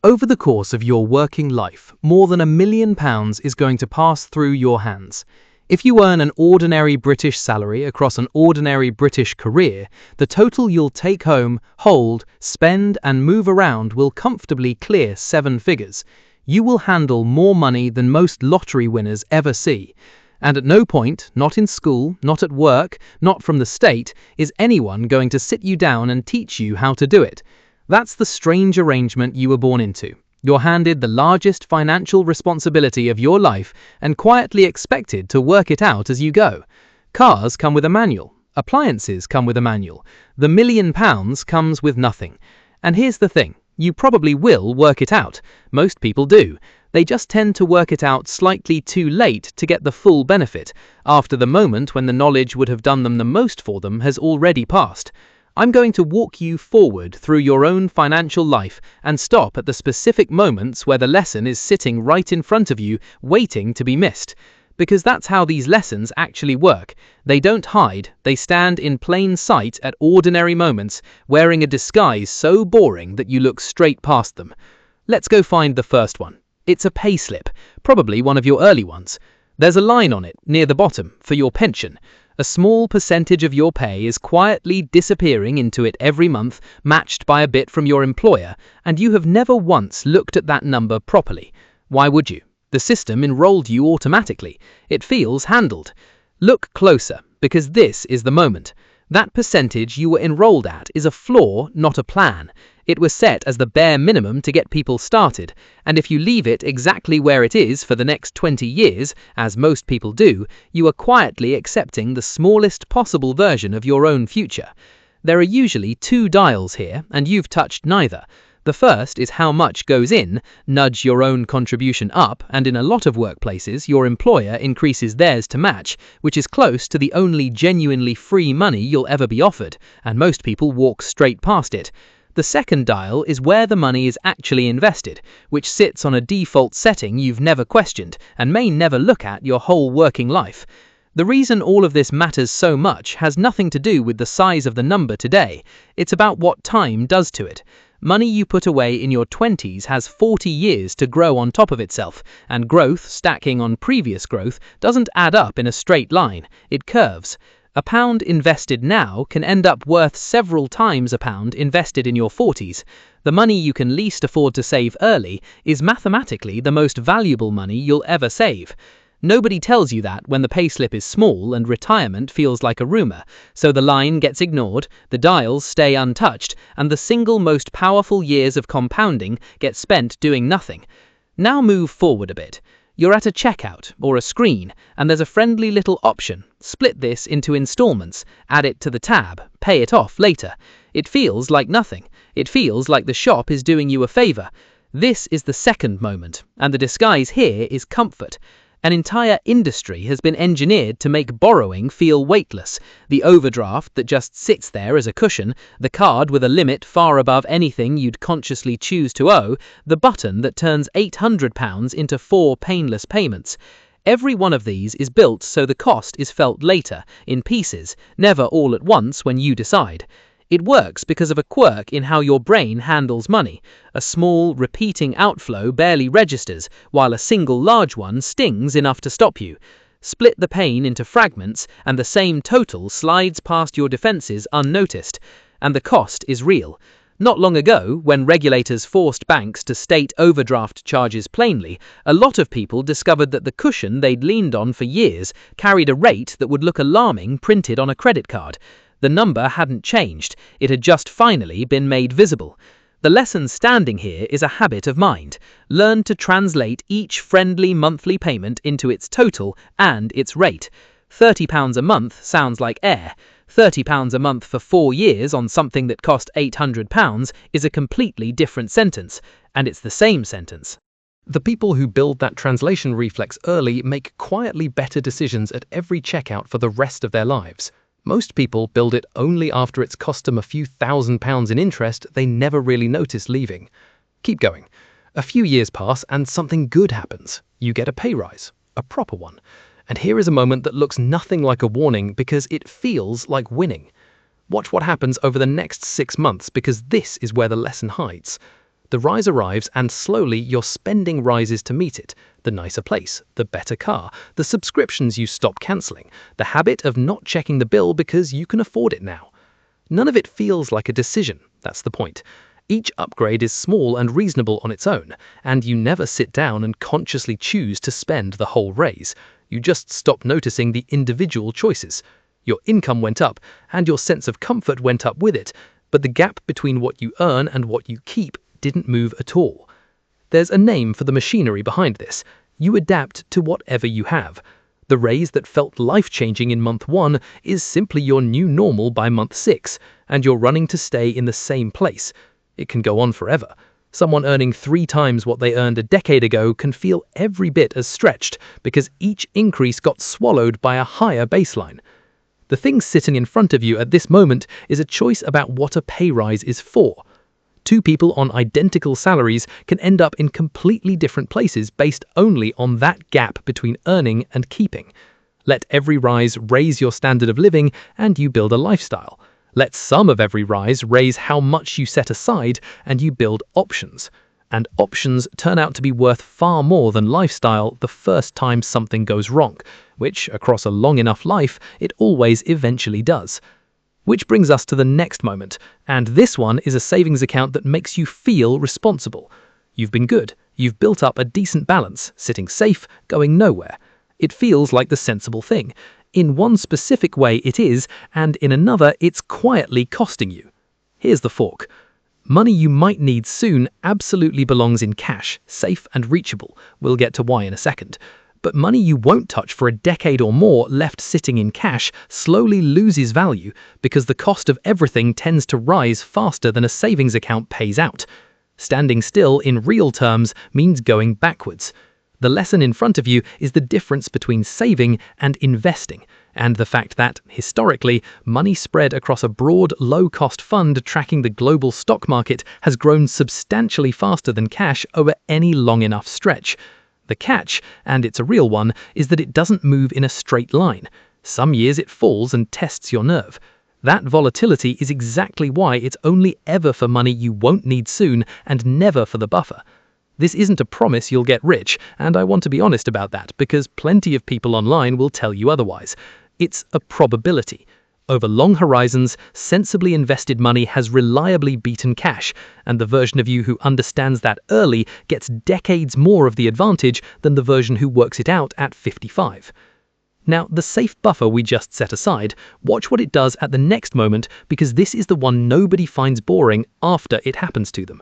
Over the course of your working life, more than £1 million is going to pass through your hands. If you earn an ordinary British salary across an ordinary British career, the total you'll take home, hold, spend and move around will comfortably clear 7 figures. You will handle more money than most lottery winners ever see. And at no point, not in school, not at work, not from the state, is anyone going to sit you down and teach you how to do it. That's the strange arrangement you were born into. You're handed the largest financial responsibility of your life and quietly expected to work it out as you go. Cars come with a manual. Appliances come with a manual. The £1 million comes with nothing. And here's the thing. You probably will work it out. Most people do. They just tend to work it out slightly too late to get the full benefit, after the moment when the knowledge would have done them the most for them has already passed. I'm going to walk you forward through your own financial life and stop at the specific moments where the lesson is sitting right in front of you, waiting to be missed. Because that's how these lessons actually work. They don't hide, they stand in plain sight at ordinary moments, wearing a disguise so boring that you look straight past them. Let's go find the first one. It's a payslip, probably one of your early ones. There's a line on it, near the bottom, for your pension. A small percentage of your pay is quietly disappearing into it every month, matched by a bit from your employer, and you have never once looked at that number properly. Why would you? The system enrolled you automatically. It feels handled. Look closer, because this is the moment. That percentage you were enrolled at is a flaw, not a plan. It was set as the bare minimum to get people started, and if you leave it exactly where it is for the next 20 years, as most people do, you are quietly accepting the smallest possible version of your own future. There are usually 2 dials here, and you've touched neither. The first is how much goes in, nudge your own contribution up, and in a lot of workplaces, your employer increases theirs to match, which is close to the only genuinely free money you'll ever be offered, and most people walk straight past it. The second dial is where the money is actually invested, which sits on a default setting you've never questioned and may never look at your whole working life. The reason all of this matters so much has nothing to do with the size of the number today. It's about what time does to it. Money you put away in your 20s has 40 years to grow on top of itself, and growth stacking on previous growth doesn't add up in a straight line, it curves. A pound invested now can end up worth several times a pound invested in your 40s. The money you can least afford to save early is mathematically the most valuable money you'll ever save. Nobody tells you that when the payslip is small and retirement feels like a rumor, so the line gets ignored, the dials stay untouched, and the single most powerful years of compounding get spent doing nothing. Now move forward a bit. You're at a checkout or a screen, and there's a friendly little option. Split this into installments, add it to the tab, pay it off later. It feels like nothing. It feels like the shop is doing you a favor. This is the second moment, and the disguise here is comfort. An entire industry has been engineered to make borrowing feel weightless. The overdraft that just sits there as a cushion, the card with a limit far above anything you'd consciously choose to owe, the button that turns £800 into 4 painless payments. Every one of these is built so the cost is felt later, in pieces, never all at once when you decide. It works because of a quirk in how your brain handles money. A small, repeating outflow barely registers, while a single large one stings enough to stop you. Split the pain into fragments, and the same total slides past your defenses unnoticed. And the cost is real. Not long ago, when regulators forced banks to state overdraft charges plainly, a lot of people discovered that the cushion they'd leaned on for years carried a rate that would look alarming printed on a credit card. The number hadn't changed, it had just finally been made visible. The lesson standing here is a habit of mind. Learn to translate each friendly monthly payment into its total and its rate. £30 a month sounds like air. £30 a month for 4 years on something that cost £800 is a completely different sentence, and it's the same sentence. The people who build that translation reflex early make quietly better decisions at every checkout for the rest of their lives. Most people build it only after it's cost them a few £1,000s in interest they never really notice leaving. Keep going. A few years pass and something good happens. You get a pay rise, a proper one. And here is a moment that looks nothing like a warning because it feels like winning. Watch what happens over the next 6 months because this is where the lesson hides. The rise arrives and slowly your spending rises to meet it. The nicer place, the better car, the subscriptions you stop cancelling, the habit of not checking the bill because you can afford it now. None of it feels like a decision, that's the point. Each upgrade is small and reasonable on its own, and you never sit down and consciously choose to spend the whole raise. You just stop noticing the individual choices. Your income went up, and your sense of comfort went up with it, but the gap between what you earn and what you keep didn't move at all. There's a name for the machinery behind this. You adapt to whatever you have. The raise that felt life-changing in month 1 is simply your new normal by month 6, and you're running to stay in the same place. It can go on forever. Someone earning 3 times what they earned a decade ago can feel every bit as stretched because each increase got swallowed by a higher baseline. The thing sitting in front of you at this moment is a choice about what a pay rise is for. 2 people on identical salaries can end up in completely different places based only on that gap between earning and keeping. Let every rise raise your standard of living and you build a lifestyle. Let some of every rise raise how much you set aside and you build options. And options turn out to be worth far more than lifestyle the first time something goes wrong, which, across a long enough life, it always eventually does. Which brings us to the next moment, and this one is a savings account that makes you feel responsible. You've been good, you've built up a decent balance, sitting safe, going nowhere. It feels like the sensible thing. In one specific way it is, and in another it's quietly costing you. Here's the fork. Money you might need soon absolutely belongs in cash, safe and reachable. We'll get to why in a second. But money you won't touch for a decade or more left sitting in cash slowly loses value because the cost of everything tends to rise faster than a savings account pays out. Standing still in real terms means going backwards. The lesson in front of you is the difference between saving and investing, and the fact that, historically, money spread across a broad, low-cost fund tracking the global stock market has grown substantially faster than cash over any long enough stretch. The catch, and it's a real one, is that it doesn't move in a straight line. Some years it falls and tests your nerve. That volatility is exactly why it's only ever for money you won't need soon and never for the buffer. This isn't a promise you'll get rich, and I want to be honest about that because plenty of people online will tell you otherwise. It's a probability. Over long horizons, sensibly invested money has reliably beaten cash, and the version of you who understands that early gets decades more of the advantage than the version who works it out at 55. Now, the safe buffer we just set aside, watch what it does at the next moment because this is the one nobody finds boring after it happens to them.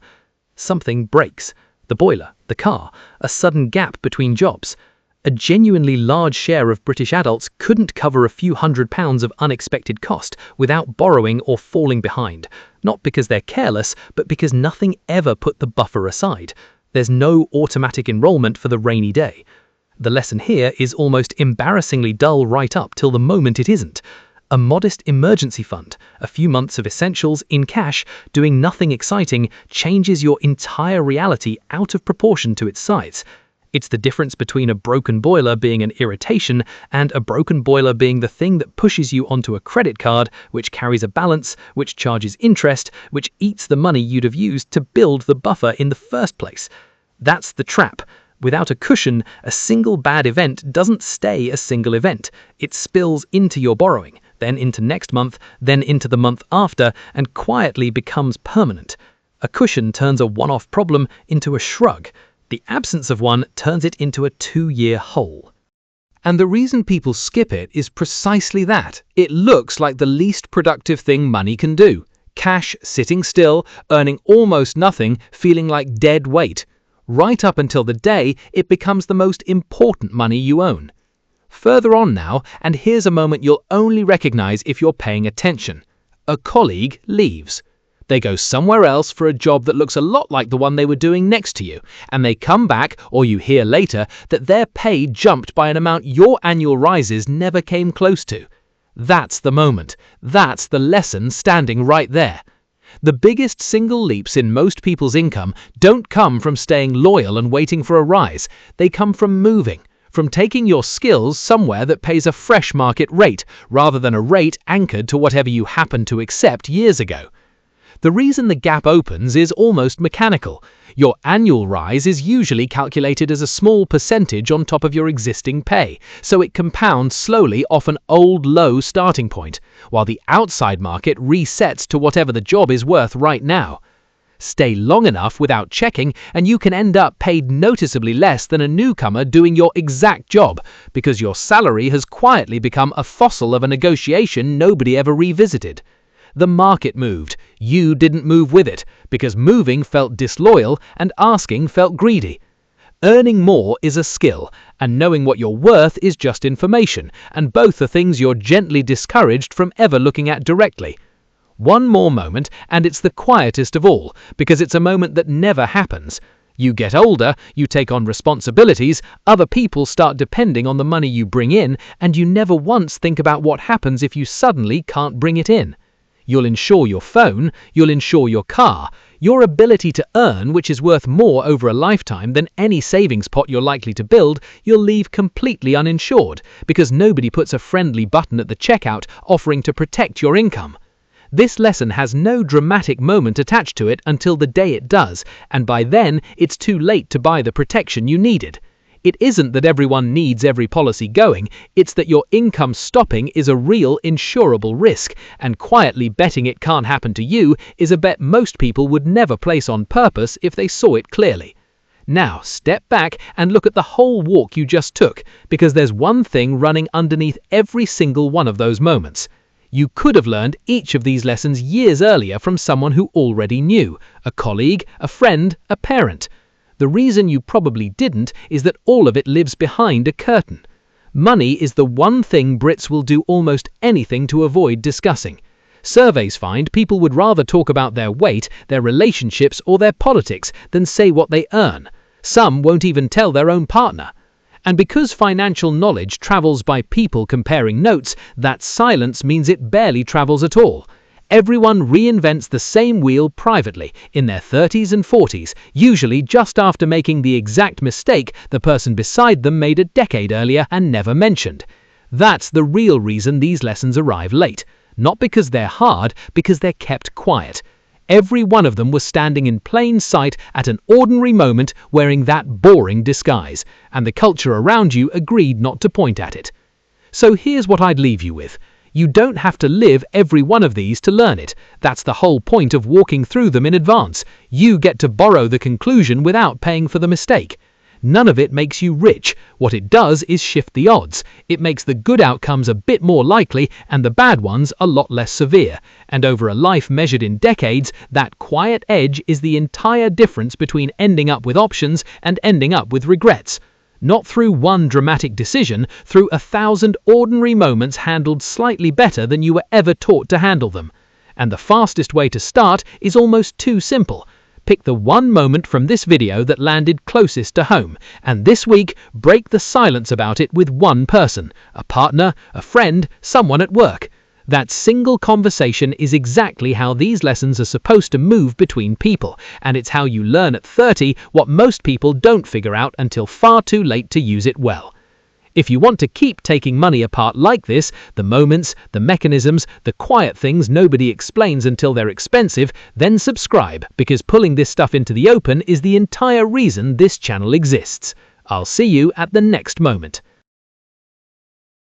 Something breaks. The boiler, the car, a sudden gap between jobs. A genuinely large share of British adults couldn't cover a few £100s of unexpected cost without borrowing or falling behind, not because they're careless, but because nothing ever put the buffer aside. There's no automatic enrollment for the rainy day. The lesson here is almost embarrassingly dull right up till the moment it isn't. A modest emergency fund, a few months of essentials in cash, doing nothing exciting, changes your entire reality out of proportion to its size. It's the difference between a broken boiler being an irritation and a broken boiler being the thing that pushes you onto a credit card, which carries a balance, which charges interest, which eats the money you'd have used to build the buffer in the first place. That's the trap. Without a cushion, a single bad event doesn't stay a single event. It spills into your borrowing, then into next month, then into the month after, and quietly becomes permanent. A cushion turns a one-off problem into a shrug. The absence of one turns it into a 2-year hole. And the reason people skip it is precisely that. It looks like the least productive thing money can do. Cash sitting still, earning almost nothing, feeling like dead weight. Right up until the day it becomes the most important money you own. Further on now, and here's a moment you'll only recognize if you're paying attention. A colleague leaves. They go somewhere else for a job that looks a lot like the one they were doing next to you, and they come back, or you hear later, that their pay jumped by an amount your annual rises never came close to. That's the moment. That's the lesson standing right there. The biggest single leaps in most people's income don't come from staying loyal and waiting for a rise. They come from moving, from taking your skills somewhere that pays a fresh market rate, rather than a rate anchored to whatever you happened to accept years ago. The reason the gap opens is almost mechanical. Your annual rise is usually calculated as a small percentage on top of your existing pay, so it compounds slowly off an old low starting point, while the outside market resets to whatever the job is worth right now. Stay long enough without checking and you can end up paid noticeably less than a newcomer doing your exact job, because your salary has quietly become a fossil of a negotiation nobody ever revisited. The market moved. You didn't move with it, because moving felt disloyal and asking felt greedy. Earning more is a skill, and knowing what you're worth is just information, and both are things you're gently discouraged from ever looking at directly. One more moment, and it's the quietest of all, because it's a moment that never happens. You get older, you take on responsibilities, other people start depending on the money you bring in, and you never once think about what happens if you suddenly can't bring it in. You'll insure your phone, you'll insure your car. Your ability to earn, which is worth more over a lifetime than any savings pot you're likely to build, you'll leave completely uninsured, because nobody puts a friendly button at the checkout offering to protect your income. This lesson has no dramatic moment attached to it until the day it does, and by then it's too late to buy the protection you needed. It isn't that everyone needs every policy going, it's that your income stopping is a real insurable risk, and quietly betting it can't happen to you is a bet most people would never place on purpose if they saw it clearly. Now, step back and look at the whole walk you just took, because there's one thing running underneath every single one of those moments. You could have learned each of these lessons years earlier from someone who already knew, a colleague, a friend, a parent. The reason you probably didn't is that all of it lives behind a curtain. Money is the one thing Brits will do almost anything to avoid discussing. Surveys find people would rather talk about their weight, their relationships, or their politics than say what they earn. Some won't even tell their own partner. And because financial knowledge travels by people comparing notes, that silence means it barely travels at all. Everyone reinvents the same wheel privately, in their 30s and 40s, usually just after making the exact mistake the person beside them made a decade earlier and never mentioned. That's the real reason these lessons arrive late. Not because they're hard, because they're kept quiet. Every one of them was standing in plain sight at an ordinary moment wearing that boring disguise, and the culture around you agreed not to point at it. So here's what I'd leave you with. You don't have to live every one of these to learn it. That's the whole point of walking through them in advance. You get to borrow the conclusion without paying for the mistake. None of it makes you rich. What it does is shift the odds. It makes the good outcomes a bit more likely and the bad ones a lot less severe. And over a life measured in decades, that quiet edge is the entire difference between ending up with options and ending up with regrets. Not through one dramatic decision, through 1,000 ordinary moments handled slightly better than you were ever taught to handle them. And the fastest way to start is almost too simple. Pick the one moment from this video that landed closest to home, and this week, break the silence about it with one person, a partner, a friend, someone at work. That single conversation is exactly how these lessons are supposed to move between people, and it's how you learn at 30 what most people don't figure out until far too late to use it well. If you want to keep taking money apart like this, the moments, the mechanisms, the quiet things nobody explains until they're expensive, then subscribe, because pulling this stuff into the open is the entire reason this channel exists. I'll see you at the next moment.